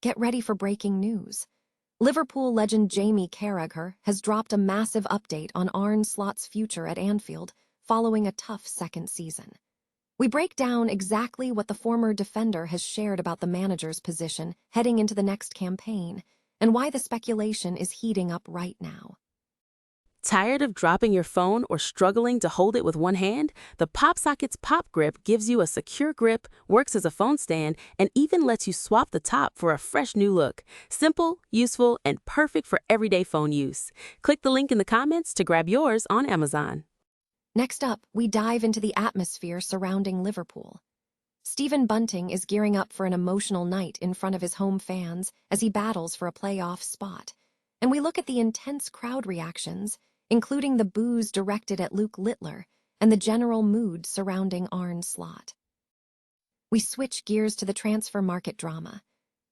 Get ready for breaking news. Liverpool legend Jamie Carragher has dropped a massive update on Arne Slot's future at Anfield following a tough second season. We break down exactly what the former defender has shared about the manager's position heading into the next campaign and why the speculation is heating up right now. Tired of dropping your phone or struggling to hold it with one hand? The PopSocket's Pop Grip gives you a secure grip, works as a phone stand, and even lets you swap the top for a fresh new look. Simple, useful, and perfect for everyday phone use. Click the link in the comments to grab yours on Amazon. Next up, we dive into the atmosphere surrounding Liverpool. Stephen Bunting is gearing up for an emotional night in front of his home fans as he battles for a playoff spot. And we look at the intense crowd reactions, including the boos directed at Luke Littler and the general mood surrounding Arne Slot. We switch gears to the transfer market drama.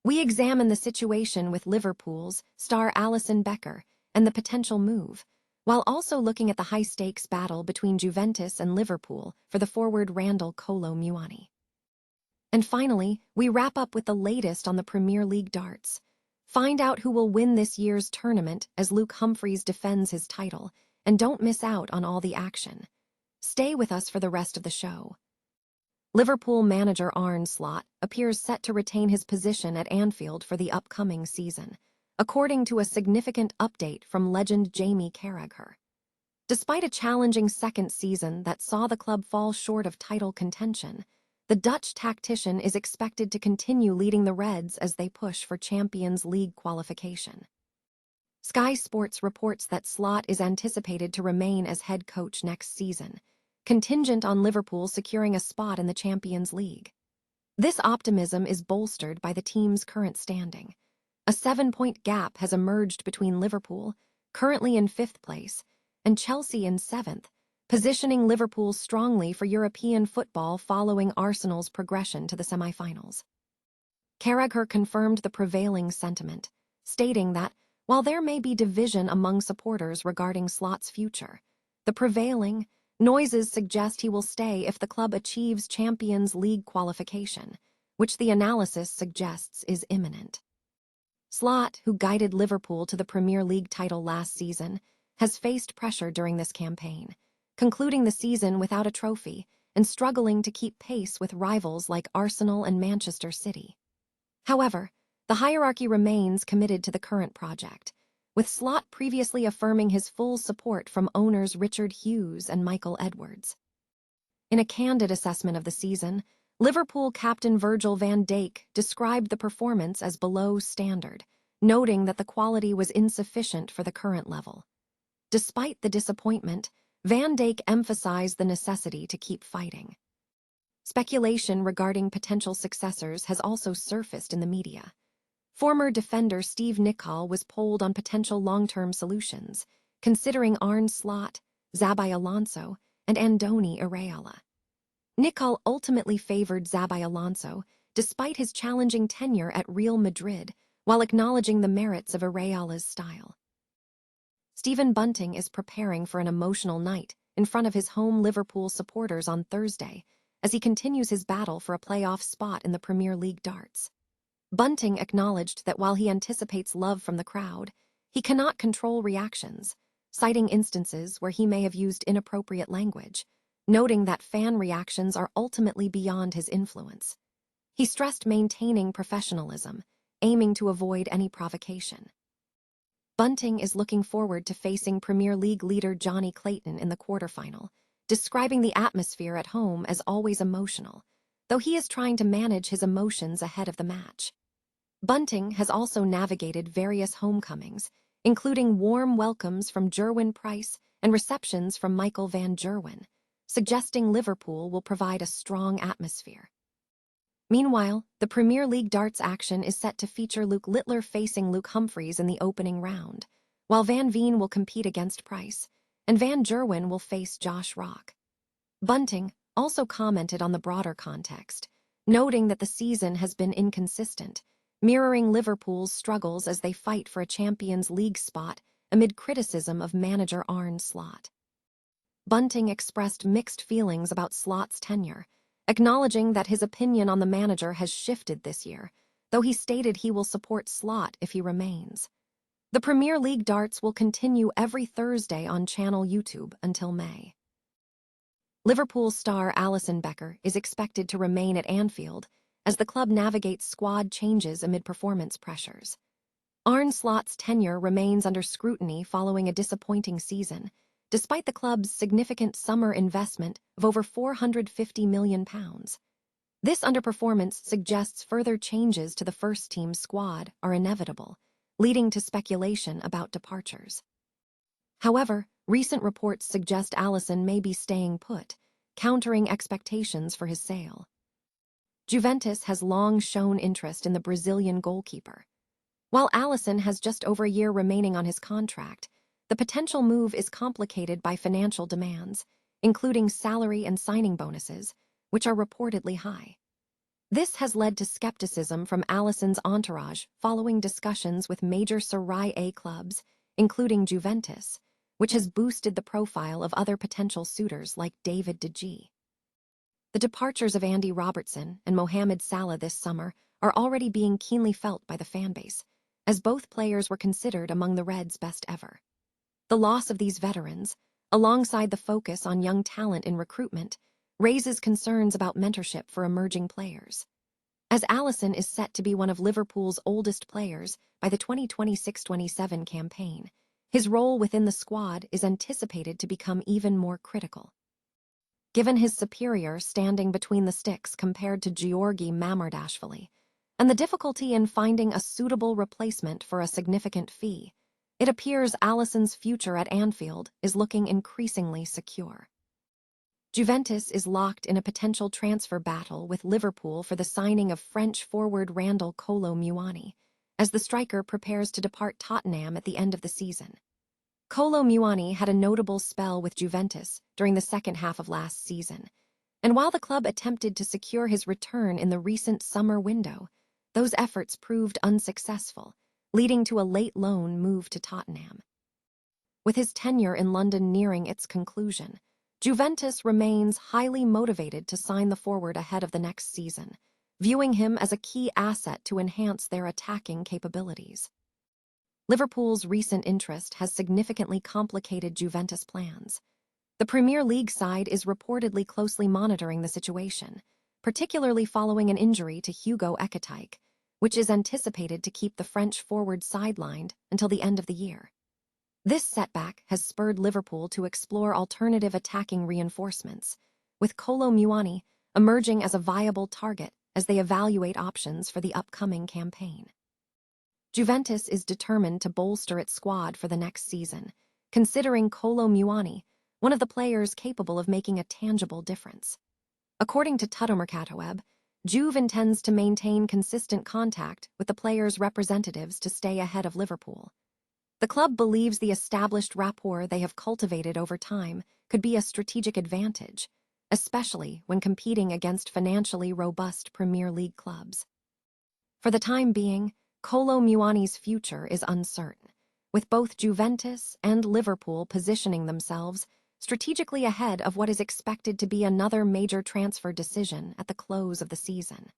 We examine the situation with Liverpool's star Alisson Becker and the potential move, while also looking at the high-stakes battle between Juventus and Liverpool for the forward Randal Kolo Muani. And finally, we wrap up with the latest on the Premier League darts. Find out who will win this year's tournament as Luke Humphries defends his title, and don't miss out on all the action. Stay with us for the rest of the show. Liverpool manager Arne Slot appears set to retain his position at Anfield for the upcoming season, according to a significant update from legend Jamie Carragher. Despite a challenging second season that saw the club fall short of title contention, the Dutch tactician is expected to continue leading the Reds as they push for Champions League qualification. Sky Sports reports that Slot is anticipated to remain as head coach next season, contingent on Liverpool securing a spot in the Champions League. This optimism is bolstered by the team's current standing. A 7-point gap has emerged between Liverpool, currently in 5th place, and Chelsea in 7th, positioning Liverpool strongly for European football following Arsenal's progression to the semi-finals. Carragher confirmed the prevailing sentiment, stating that, while there may be division among supporters regarding Slot's future, the prevailing noises suggest he will stay if the club achieves Champions League qualification, which the analysis suggests is imminent. Slot, who guided Liverpool to the Premier League title last season, has faced pressure during this campaign, concluding the season without a trophy and struggling to keep pace with rivals like Arsenal and Manchester City. However, the hierarchy remains committed to the current project, with Slot previously affirming his full support from owners Richard Hughes and Michael Edwards. In a candid assessment of the season, Liverpool captain Virgil van Dijk described the performance as below standard, noting that the quality was insufficient for the current level. Despite the disappointment, Van Dijk emphasized the necessity to keep fighting. Speculation regarding potential successors has also surfaced in the media. Former defender Steve Nicol was polled on potential long-term solutions, considering Arne Slot, Xabi Alonso, and Andoni Iraola. Nicol ultimately favored Xabi Alonso, despite his challenging tenure at Real Madrid, while acknowledging the merits of Iraola's style. Stephen Bunting is preparing for an emotional night in front of his home Liverpool supporters on Thursday as he continues his battle for a playoff spot in the Premier League darts. Bunting acknowledged that while he anticipates love from the crowd, he cannot control reactions, citing instances where he may have used inappropriate language, noting that fan reactions are ultimately beyond his influence. He stressed maintaining professionalism, aiming to avoid any provocation. Bunting is looking forward to facing Premier League leader Johnny Clayton in the quarterfinal, describing the atmosphere at home as always emotional, though he is trying to manage his emotions ahead of the match. Bunting has also navigated various homecomings, including warm welcomes from Gerwin Price and receptions from Michael van Gerwen, suggesting Liverpool will provide a strong atmosphere. Meanwhile, the Premier League darts action is set to feature Luke Littler facing Luke Humphries in the opening round, while Van Veen will compete against Price, and Van Gerwen will face Josh Rock. Bunting also commented on the broader context, noting that the season has been inconsistent, mirroring Liverpool's struggles as they fight for a Champions League spot amid criticism of manager Arne Slot. Bunting expressed mixed feelings about Slot's tenure, acknowledging that his opinion on the manager has shifted this year, though he stated he will support Slot if he remains. The Premier League darts will continue every Thursday on channel YouTube until May. Liverpool star Alisson Becker is expected to remain at Anfield as the club navigates squad changes amid performance pressures. Arne Slot's tenure remains under scrutiny following a disappointing season, despite the club's significant summer investment of over £450 million. This underperformance suggests further changes to the first-team squad are inevitable, leading to speculation about departures. However, recent reports suggest Alisson may be staying put, countering expectations for his sale. Juventus has long shown interest in the Brazilian goalkeeper. While Alisson has just over a year remaining on his contract, the potential move is complicated by financial demands, including salary and signing bonuses, which are reportedly high. This has led to skepticism from Alisson's entourage following discussions with major Serie A clubs, including Juventus, which has boosted the profile of other potential suitors like David De Gea. The departures of Andy Robertson and Mohamed Salah this summer are already being keenly felt by the fanbase, as both players were considered among the Reds' best ever. The loss of these veterans, alongside the focus on young talent in recruitment, raises concerns about mentorship for emerging players. As Alisson is set to be one of Liverpool's oldest players by the 2026-27 campaign, his role within the squad is anticipated to become even more critical. Given his superior standing between the sticks compared to Georgi Mamardashvili, and the difficulty in finding a suitable replacement for a significant fee, it appears Alisson's future at Anfield is looking increasingly secure. Juventus is locked in a potential transfer battle with Liverpool for the signing of French forward Randal Kolo Muani, as the striker prepares to depart Tottenham at the end of the season. Kolo Muani had a notable spell with Juventus during the second half of last season, and while the club attempted to secure his return in the recent summer window, those efforts proved unsuccessful, leading to a late loan move to Tottenham. With his tenure in London nearing its conclusion, Juventus remains highly motivated to sign the forward ahead of the next season, viewing him as a key asset to enhance their attacking capabilities. Liverpool's recent interest has significantly complicated Juventus' plans. The Premier League side is reportedly closely monitoring the situation, particularly following an injury to Hugo Ekitike, which is anticipated to keep the French forward sidelined until the end of the year. This setback has spurred Liverpool to explore alternative attacking reinforcements, with Kolo Muani emerging as a viable target as they evaluate options for the upcoming campaign. Juventus is determined to bolster its squad for the next season, considering Kolo Muani one of the players capable of making a tangible difference. According to Tuttomercatoweb, Juve intends to maintain consistent contact with the players' representatives to stay ahead of Liverpool. The club believes the established rapport they have cultivated over time could be a strategic advantage, especially when competing against financially robust Premier League clubs. For the time being, Kolo Muani's future is uncertain, with both Juventus and Liverpool positioning themselves strategically ahead of what is expected to be another major transfer decision at the close of the season.